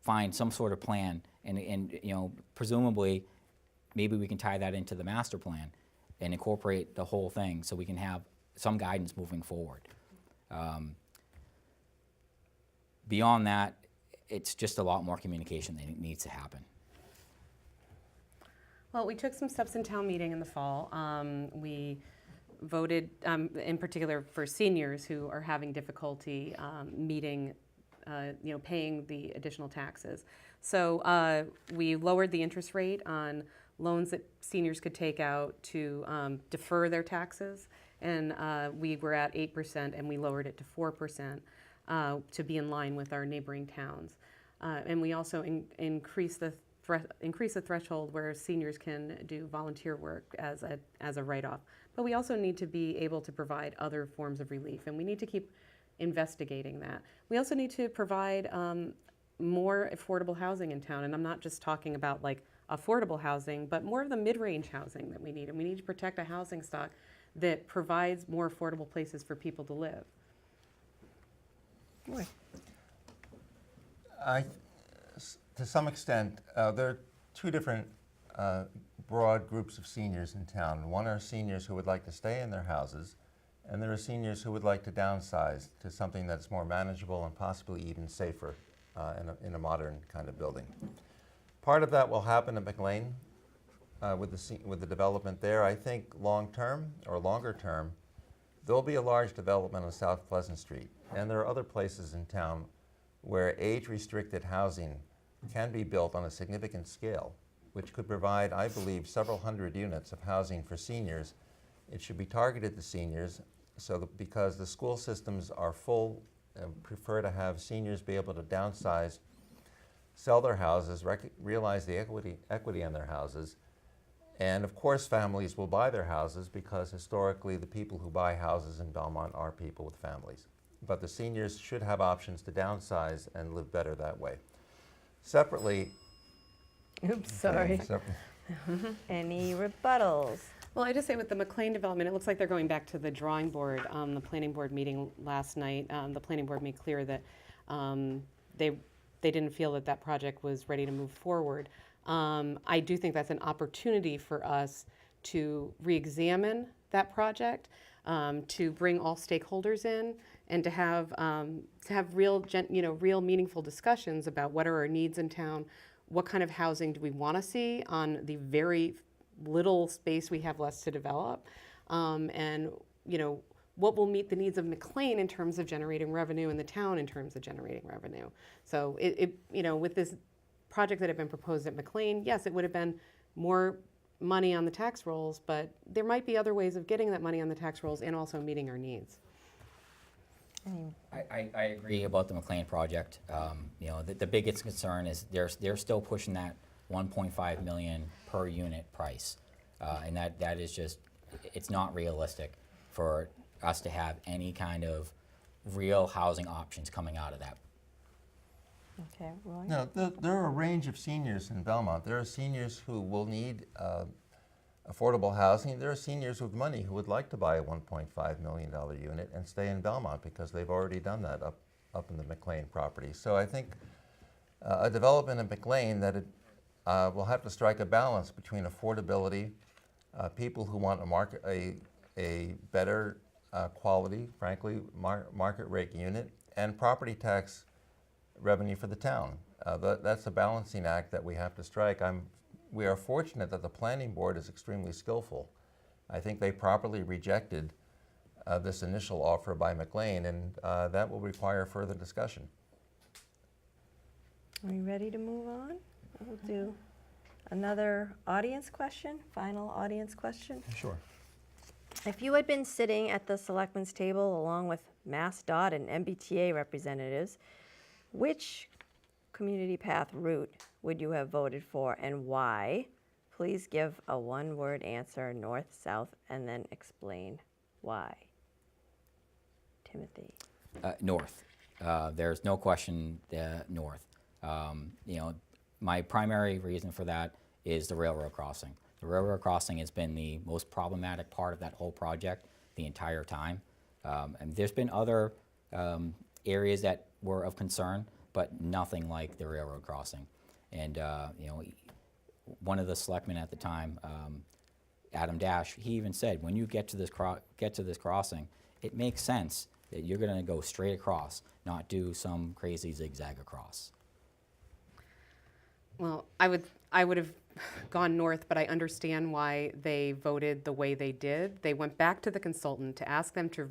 find some sort of plan and presumably maybe we can tie that into the master plan and incorporate the whole thing so we can have some guidance moving forward. Beyond that, it's just a lot more communication that needs to happen. Well, we took some steps in town meeting in the fall. We voted, in particular for seniors who are having difficulty meeting, paying the additional taxes. So we lowered the interest rate on loans that seniors could take out to defer their taxes, and we were at 8%, and we lowered it to 4% to be in line with our neighboring towns. And we also increased the threshold where seniors can do volunteer work as a write-off. But we also need to be able to provide other forms of relief, and we need to keep investigating that. We also need to provide more affordable housing in town, and I'm not just talking about like affordable housing, but more of the mid-range housing that we need, and we need to protect a housing stock that provides more affordable places for people to live. Roy. To some extent, there are two different broad groups of seniors in town. One are seniors who would like to stay in their houses, and there are seniors who would like to downsize to something that's more manageable and possibly even safer in a modern kind of building. Part of that will happen at McLean with the development there. I think long-term or longer-term, there'll be a large development on South Pleasant Street, and there are other places in town where age-restricted housing can be built on a significant scale, which could provide, I believe, several hundred units of housing for seniors. It should be targeted to seniors because the school systems are full and prefer to have seniors be able to downsize, sell their houses, realize the equity in their houses. And of course, families will buy their houses because historically the people who buy houses in Belmont are people with families. But the seniors should have options to downsize and live better that way. Separately, Oops, sorry. Any rebuttals? Well, I just say with the McLean development, it looks like they're going back to the drawing board. The planning board meeting last night, the planning board made clear that they didn't feel that that project was ready to move forward. I do think that's an opportunity for us to re-examine that project, to bring all stakeholders in, and to have real, real meaningful discussions about what are our needs in town, what kind of housing do we want to see on the very little space we have left to develop, and what will meet the needs of McLean in terms of generating revenue and the town in terms of generating revenue. So with this project that had been proposed at McLean, yes, it would have been more money on the tax rolls, but there might be other ways of getting that money on the tax rolls and also meeting our needs. I agree about the McLean project. The biggest concern is they're still pushing that 1.5 million per unit price, and that is just, it's not realistic for us to have any kind of real housing options coming out of that. Okay, Roy? no, there are a range of seniors in Belmont. There are seniors who will need affordable housing. There are seniors with money who would like to buy a $1.5 million unit and stay in Belmont because they've already done that up in the McLean property. So I think a development in McLean that will have to strike a balance between affordability, people who want a better quality, frankly, market rate unit, and property tax revenue for the town. That's a balancing act that we have to strike. We are fortunate that the planning board is extremely skillful. I think they properly rejected this initial offer by McLean, and that will require further discussion. Are we ready to move on? We'll do another audience question, final audience question. Sure. If you had been sitting at the selectmen's table along with MassDOT and MBTA representatives, which community path route would you have voted for and why? Please give a one-word answer, north, south, and then explain why. Timothy. North. There's no question north. My primary reason for that is the railroad crossing. The railroad crossing has been the most problematic part of that whole project the entire time. And there's been other areas that were of concern, but nothing like the railroad crossing. And one of the selectmen at the time, Adam Dash, he even said, when you get to this crossing, it makes sense that you're going to go straight across, not do some crazy zigzag across. Well, I would have gone north, but I understand why they voted the way they did. They went back to the consultant to ask them to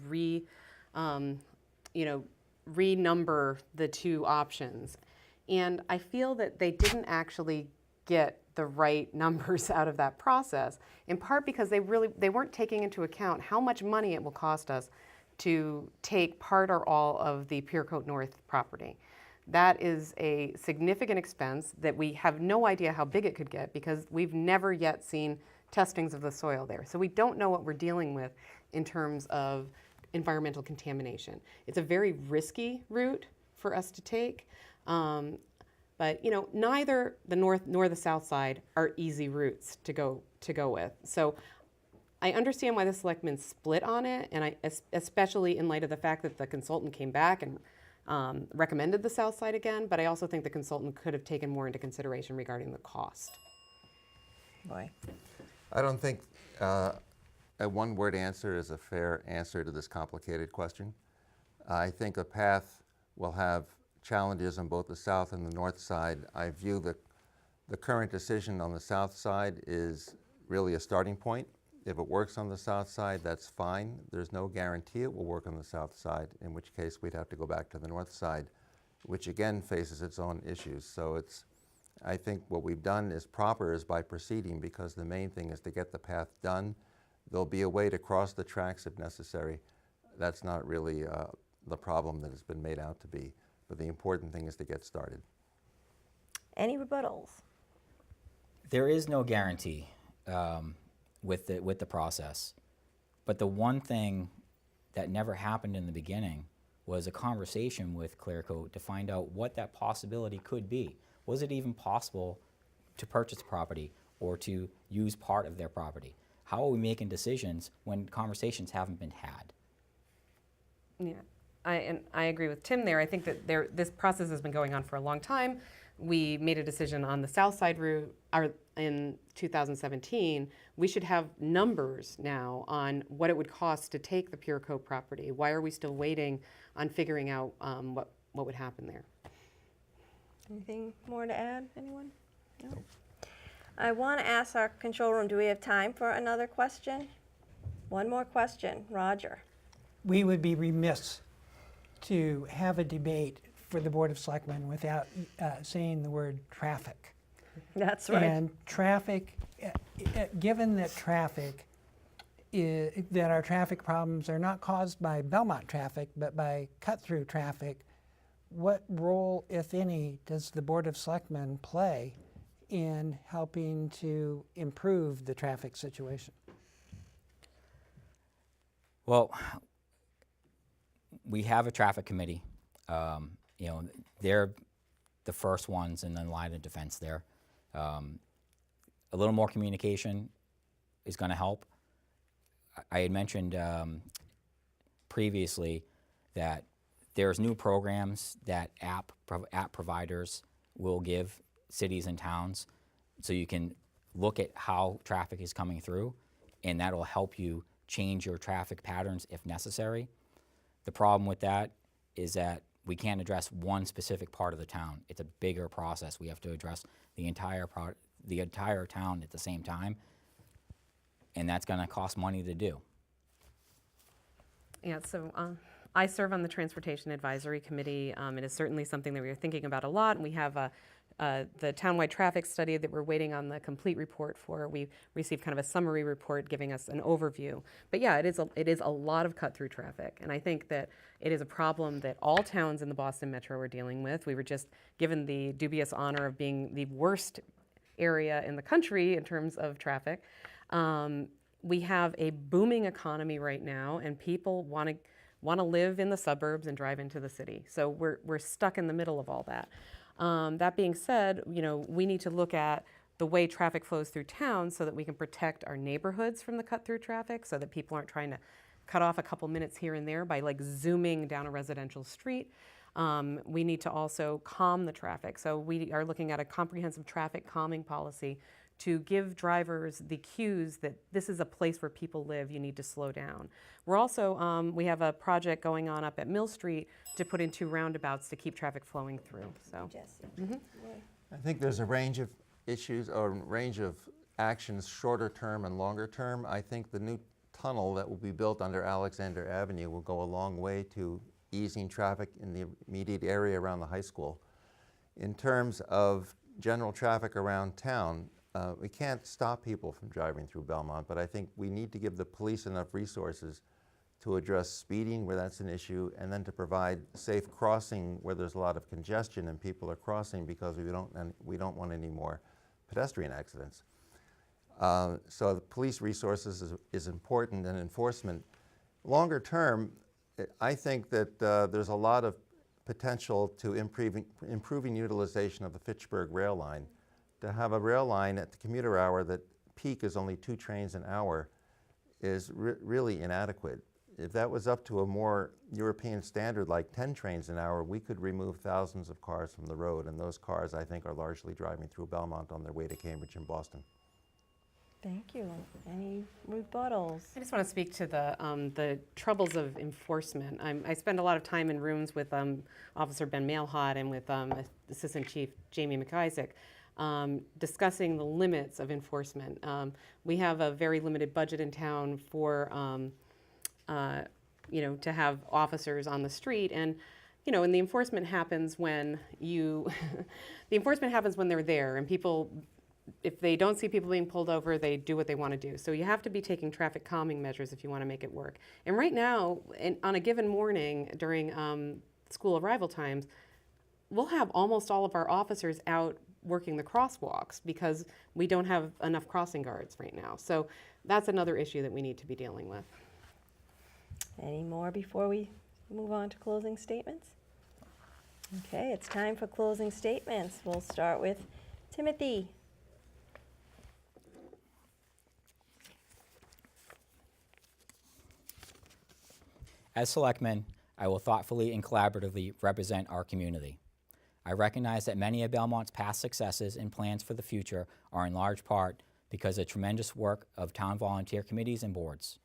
renumber the two options. And I feel that they didn't actually get the right numbers out of that process, in part because they weren't taking into account how much money it will cost us to take part or all of the Piercote North property. That is a significant expense that we have no idea how big it could get because we've never yet seen testings of the soil there. So we don't know what we're dealing with in terms of environmental contamination. It's a very risky route for us to take, but neither the north nor the south side are easy routes to go with. So I understand why the selectmen split on it, and especially in light of the fact that the consultant came back and recommended the south side again, but I also think the consultant could have taken more into consideration regarding the cost. Boy. I don't think a one-word answer is a fair answer to this complicated question. I think a path will have challenges on both the south and the north side. I view the current decision on the south side is really a starting point. If it works on the south side, that's fine. There's no guarantee it will work on the south side, in which case we'd have to go back to the north side, which again faces its own issues. So I think what we've done is proper is by proceeding, because the main thing is to get the path done. There'll be a way to cross the tracks if necessary. That's not really the problem that has been made out to be, but the important thing is to get started. Any rebuttals? There is no guarantee with the process, but the one thing that never happened in the beginning was a conversation with Clearcoat to find out what that possibility could be. Was it even possible to purchase property or to use part of their property? How are we making decisions when conversations haven't been had? Yeah, I agree with Tim there. I think that this process has been going on for a long time. We made a decision on the south side route in 2017. We should have numbers now on what it would cost to take the Pureco property. Why are we still waiting on figuring out what would happen there? Anything more to add, anyone? No? I want to ask our control room, do we have time for another question? One more question, Roger. We would be remiss to have a debate for the Board of Selectmen without saying the word traffic. That's right. And traffic, given that that our traffic problems are not caused by Belmont traffic, but by cut-through traffic, what role, if any, does the Board of Selectmen play in helping to improve the traffic situation? Well, we have a traffic committee. They're the first ones in the line of defense there. A little more communication is going to help. I had mentioned previously that there's new programs that app providers will give cities and towns, so you can look at how traffic is coming through, and that will help you change your traffic patterns if necessary. The problem with that is that we can't address one specific part of the town. It's a bigger process. We have to address the entire town at the same time, and that's going to cost money to do. Yeah, so I serve on the Transportation Advisory Committee. It is certainly something that we are thinking about a lot, and we have the townwide traffic study that we're waiting on the complete report for. We received kind of a summary report giving us an overview. But yeah, it is a lot of cut-through traffic, and I think that it is a problem that all towns in the Boston Metro are dealing with. We were just given the dubious honor of being the worst area in the country in terms of traffic. We have a booming economy right now, and people want to live in the suburbs and drive into the city. So we're stuck in the middle of all that. That being said, we need to look at the way traffic flows through town so that we can protect our neighborhoods from the cut-through traffic, so that people aren't trying to cut off a couple minutes here and there by zooming down a residential street. We need to also calm the traffic. So we are looking at a comprehensive traffic calming policy to give drivers the cues that this is a place where people live, you need to slow down. We're also, we have a project going on up at Mill Street to put in 2 roundabouts to keep traffic flowing through. So, Jessie. I think there's a range of issues or range of actions, shorter term and longer term. I think the new tunnel that will be built under Alexander Avenue will go a long way to easing traffic in the immediate area around the high school. In terms of general traffic around town, we can't stop people from driving through Belmont, but I think we need to give the police enough resources to address speeding where that's an issue, and then to provide safe crossing where there's a lot of congestion and people are crossing, because we don't want any more pedestrian accidents. So the police resources is important, and enforcement. Longer term, I think that there's a lot of potential to improving utilization of the Fitchburg rail line. To have a rail line at the commuter hour that peak is only 2 trains an hour is really inadequate. If that was up to a more European standard like 10 trains an hour, we could remove thousands of cars from the road, and those cars, I think, are largely driving through Belmont on their way to Cambridge and Boston. Thank you. Any rebuttals? I just want to speak to the troubles of enforcement. I spend a lot of time in rooms with Officer Ben Mailhot and with Assistant Chief Jamie McIsaac, discussing the limits of enforcement. We have a very limited budget in town for, to have officers on the street, and and the enforcement happens when the enforcement happens when they're there, and people, if they don't see people being pulled over, they do what they want to do. So you have to be taking traffic calming measures if you want to make it work. And right now, on a given morning during school arrival times, we'll have almost all of our officers out working the crosswalks because we don't have enough crossing guards right now. So that's another issue that we need to be dealing with. Any more before we move on to closing statements? Okay, it's time for closing statements. We'll start with Timothy. As selectman, I will thoughtfully and collaboratively represent our community. I recognize that many of Belmont's past successes and plans for the future are in large part because of tremendous work of town volunteer committees and boards.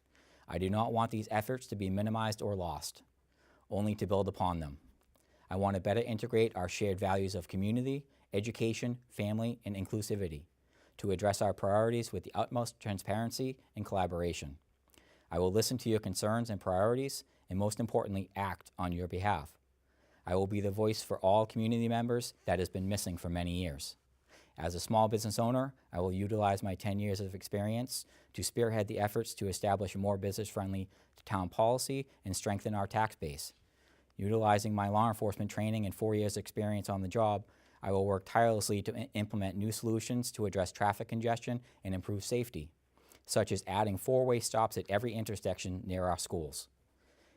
I do not want these efforts to be minimized or lost, only to build upon them. I want to better integrate our shared values of community, education, family, and inclusivity to address our priorities with the utmost transparency and collaboration. I will listen to your concerns and priorities, and most importantly, act on your behalf. I will be the voice for all community members that has been missing for many years. As a small business owner, I will utilize my 10 years of experience to spearhead the efforts to establish a more business-friendly town policy and strengthen our tax base. Utilizing my law enforcement training and 4 years' experience on the job, I will work tirelessly to implement new solutions to address traffic congestion and improve safety, such as adding four-way stops at every intersection near our schools.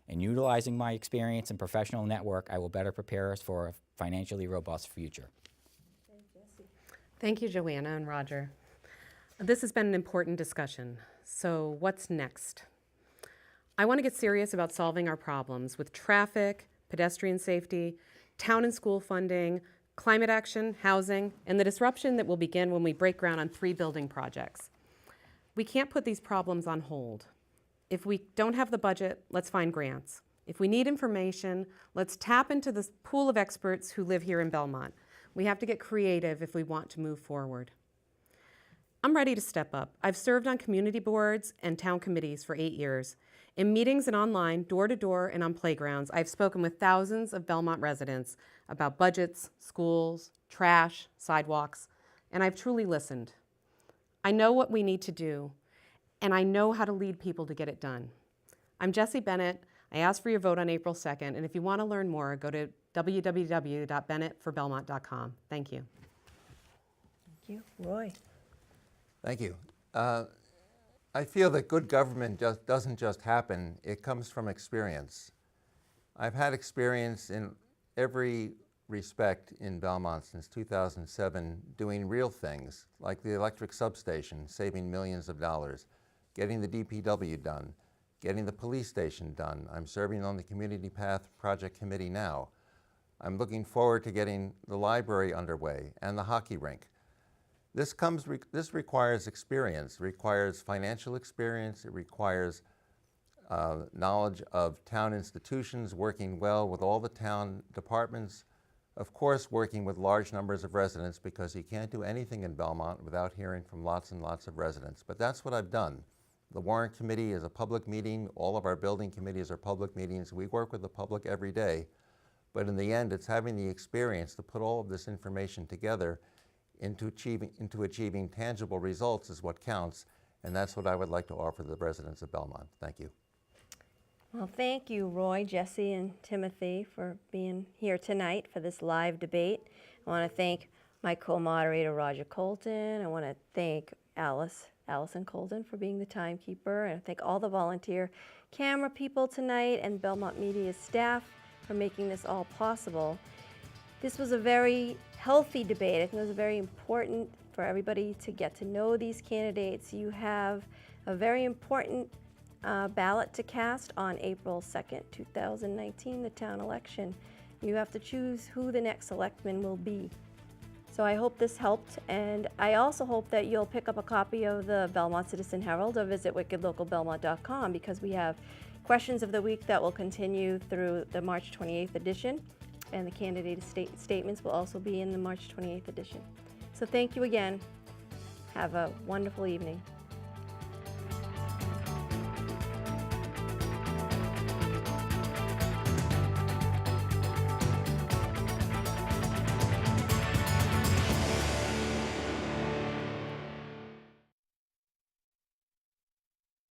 And utilizing my experience and professional network, I will better prepare us for a financially robust future. Thank you, Joanna and Roger. This has been an important discussion. So what's next? I want to get serious about solving our problems with traffic, pedestrian safety, town and school funding, climate action, housing, and the disruption that will begin when we break ground on 3 building projects. We can't put these problems on hold. If we don't have the budget, let's find grants. If we need information, let's tap into this pool of experts who live here in Belmont. We have to get creative if we want to move forward. I'm ready to step up. I've served on community boards and town committees for 8 years. In meetings and online, door to door and on playgrounds, I've spoken with thousands of Belmont residents about budgets, schools, trash, sidewalks, and I've truly listened. I know what we need to do, and I know how to lead people to get it done. I'm Jessie Bennett. I ask for your vote on April 2nd, and if you want to learn more, go to www.bennettforbelmont.com. Thank you. Thank you. Roy. Thank you. I feel that good government doesn't just happen, it comes from experience. I've had experience in every respect in Belmont since 2007 doing real things, like the electric substation, saving millions of dollars, getting the DPW done, getting the police station done. I'm serving on the Community Path Project Committee now. I'm looking forward to getting the library underway and the hockey rink. This requires experience, requires financial experience, it requires knowledge of town institutions, working well with all the town departments, of course working with large numbers of residents, because you can't do anything in Belmont without hearing from lots and lots of residents. But that's what I've done. The Warrant Committee is a public meeting, all of our building committees are public meetings, we work with the public every day, but in the end it's having the experience to put all of this information together into achieving tangible results is what counts, and that's what I would like to offer the residents of Belmont. Thank you. Well, thank you, Roy, Jessie, and Timothy for being here tonight for this live debate. I want to thank my co-moderator, Roger Colton. I want to thank Allison Colton for being the timekeeper, and I thank all the volunteer camera people tonight and Belmont Media staff for making this all possible. This was a very healthy debate. I think it was very important for everybody to get to know these candidates. You have a very important ballot to cast on April 2nd, 2019, the town election. You have to choose who the next selectman will be. So I hope this helped, and I also hope that you'll pick up a copy of the Belmont Citizen Herald or visit wickedlocalbelmont.com, because we have questions of the week that will continue through the March 28th edition, and the candidate statements will also be in the March 28th edition. So thank you again. Have a wonderful evening.